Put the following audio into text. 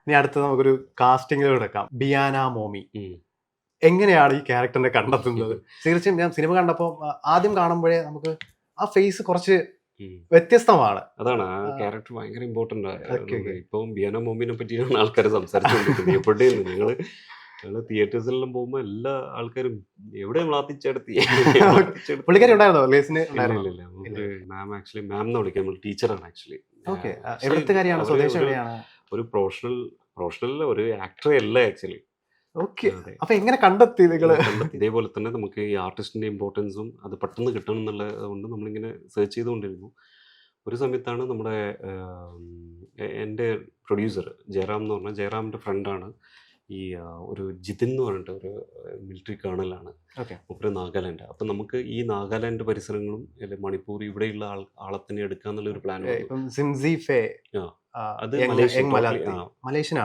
ഇനി അടുത്ത നമുക്കൊരു കാസ്റ്റിംഗിലൂടെ എടുക്കാം. ബിയാന മോമി ഉം. എങ്ങനെയാണ് ഈ ക്യാരക്ടറിനെ കണ്ടെത്തുന്നത്? തീർച്ചയായും ഞാൻ സിനിമ കണ്ടപ്പോൾ ആദ്യം കാണുമ്പോഴേ നമുക്ക് ആ ഫേസ് കുറച്ച് ഉം. വ്യത്യസ്തമാണ്. അതാണ് ആ ക്യാരക്ടർ ഭയങ്കര ഇമ്പോർട്ടൻ്റ് ഇപ്പം ബിയാനോ മോമിനെ പറ്റിയാണ് ആൾക്കാർ സംസാരിച്ചുകൊണ്ടിരിക്കുന്നത്. എവിടെയും ഞങ്ങള് തിയേറ്റേഴ്സിലെല്ലാം പോകുമ്പോൾ എല്ലാ ആൾക്കാരും എവിടെ മ്ലാത്തിച്ചെടുത്തി പുള്ളിക്കാരി ഉണ്ടായിരുന്നോ റിലീസിന്? മാം ആക്ച്വലി മാം എന്ന് വിളിക്കാം, നമ്മൾ ടീച്ചറാണ് ആക്ച്വലി. ഓക്കെ, എവിടുത്തെ കാര്യമാണ്? സ്വദേശം എവിടെയാണ്? ഒരു പ്രൊഫഷണൽ ഒരു ആക്ടറെ അല്ല ആക്ച്വലി. ഓക്കെ, അപ്പൊ എങ്ങനെ കണ്ടെത്തി നിങ്ങള്? ഇതേപോലെ തന്നെ നമുക്ക് ഈ ആർട്ടിസ്റ്റിന്റെ ഇമ്പോർട്ടൻസും അത് പെട്ടെന്ന് കിട്ടണം എന്നുള്ളത് കൊണ്ട് നമ്മളിങ്ങനെ സെർച്ച് ചെയ്തുകൊണ്ടിരുന്നു. ഒരു സമയത്താണ് നമ്മുടെ എൻ്റെ പ്രൊഡ്യൂസർ ജയറാം എന്ന് പറഞ്ഞാൽ, ജയറാമിൻ്റെ ഫ്രണ്ടാണ് ഈ ഒരു ജിതിൻ എന്ന് പറഞ്ഞിട്ട് ഒരു മിലിറ്ററി കേണലാണ്. മൂപ്പര് നാഗാലാൻഡ്. അപ്പം നമുക്ക് ഈ നാഗാലാൻഡ് പരിസരങ്ങളും അല്ലെ മണിപ്പൂർ ഇവിടെയുള്ള ആളത്തിനെ എടുക്കുക എന്നുള്ളൊരു പ്ലാൻ. അത് മലേഷ്യൻ